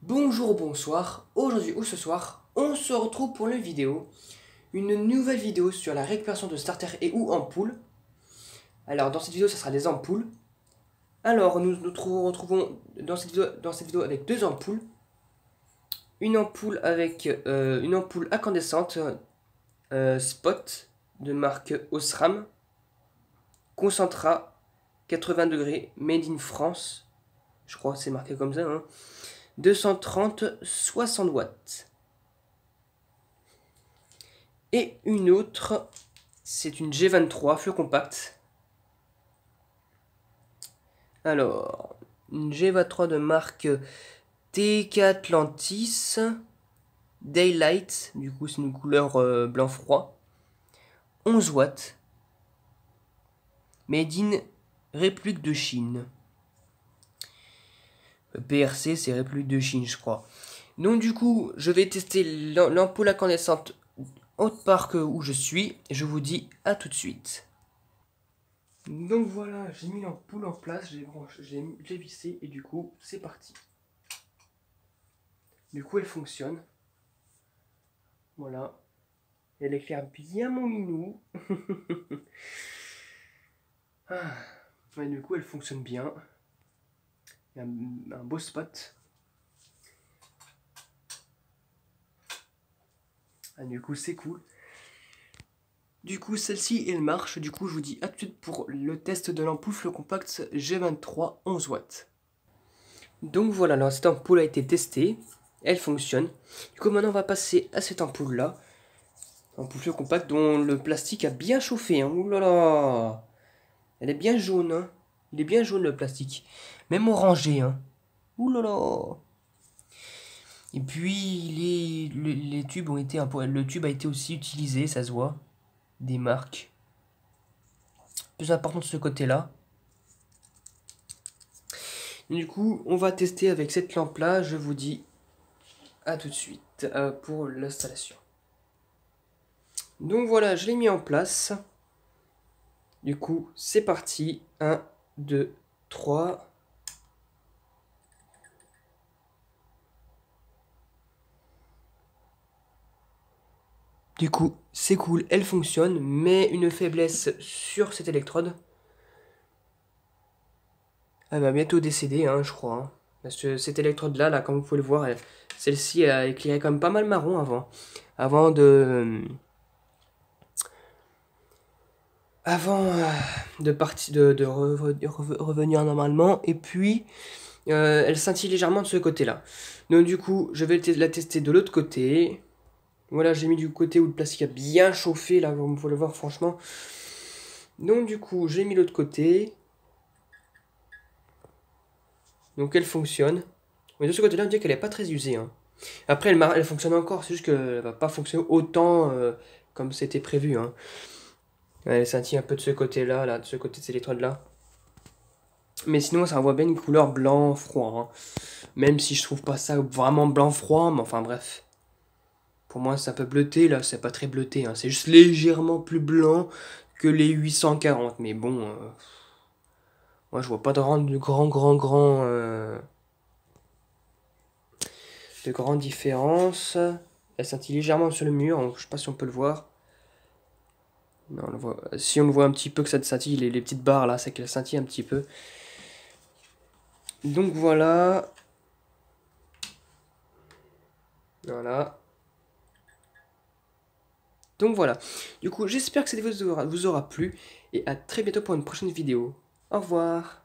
Bonjour, bonsoir, aujourd'hui ou ce soir, on se retrouve pour une nouvelle vidéo sur la récupération de starter et ou ampoules. Alors dans cette vidéo, ça sera des ampoules. Alors nous retrouvons dans cette vidéo avec deux ampoules. Une ampoule avec une ampoule incandescente Spot de marque Osram, Concentra 80 degrés, Made in France. Je crois que c'est marqué comme ça, hein. 230 60 watts. Et une autre, c'est une G23 flux compact. Alors, une G23 de marque TK Atlantis Daylight, du coup c'est une couleur blanc froid. 11 watts. Made in République de Chine. PRC, c'est République de Chine, je crois. Donc du coup, je vais tester l'ampoule incandescente au parc où je suis. Et je vous dis à tout de suite. Donc voilà, j'ai mis l'ampoule en place, j'ai vissé et du coup, c'est parti. Du coup, elle fonctionne. Voilà. Elle éclaire bien mon minou. Ah. Ouais, du coup, elle fonctionne bien. Il y a un beau spot. Ah, du coup, c'est cool. Du coup, celle-ci, elle marche. Du coup, je vous dis à tout de suite pour le test de l'ampoule flux compact G23 11 watts. Donc voilà, alors cette ampoule a été testée. Elle fonctionne. Du coup, maintenant, on va passer à cette ampoule-là. Ampoule flux compact dont le plastique a bien chauffé. Hein. Ouh là là! Elle est bien jaune. Hein. Il est bien jaune, le plastique. Même orangé. Hein. Ouh là là! Et puis, les tubes ont été le tube a été aussi utilisé, ça se voit. Des marques. Plus important de ce côté-là. Du coup, on va tester avec cette lampe-là. Je vous dis à tout de suite pour l'installation. Donc voilà, je l'ai mis en place. Du coup, c'est parti. 1, 2, 3. Du coup, c'est cool, elle fonctionne, mais une faiblesse sur cette électrode. Elle va bientôt décéder, hein, je crois. Hein. Parce que cette électrode-là, là, comme vous pouvez le voir, celle-ci a éclairé quand même pas mal marron avant. Avant de... revenir normalement. Et puis, elle scintille légèrement de ce côté-là. Donc du coup, je vais la tester de l'autre côté. Voilà, j'ai mis du côté où le plastique a bien chauffé, là, comme vous pouvez le voir, franchement. Donc du coup, j'ai mis l'autre côté. Donc elle fonctionne. Mais de ce côté-là, on dirait qu'elle n'est pas très usée. Hein. Après, elle fonctionne encore, c'est juste qu'elle ne va pas fonctionner autant comme c'était prévu. Hein. Elle scintille un peu de ce côté-là, là, de ce côté de ces électrodes-là. Mais sinon, ça envoie bien une couleur blanc-froid. Hein. Même si je trouve pas ça vraiment blanc-froid, mais enfin bref. Pour moi, c'est un peu bleuté, là, c'est pas très bleuté. Hein. C'est juste légèrement plus blanc que les 840. Mais bon, moi je vois pas de grande différence. Elle scintille légèrement sur le mur, donc je sais pas si on peut le voir. Non, on le voit. Si on le voit un petit peu que ça scintille, les petites barres là, c'est qu'elle scintille un petit peu. Donc voilà. Voilà. Donc voilà. Du coup, j'espère que cette vidéo vous aura plu. Et à très bientôt pour une prochaine vidéo. Au revoir.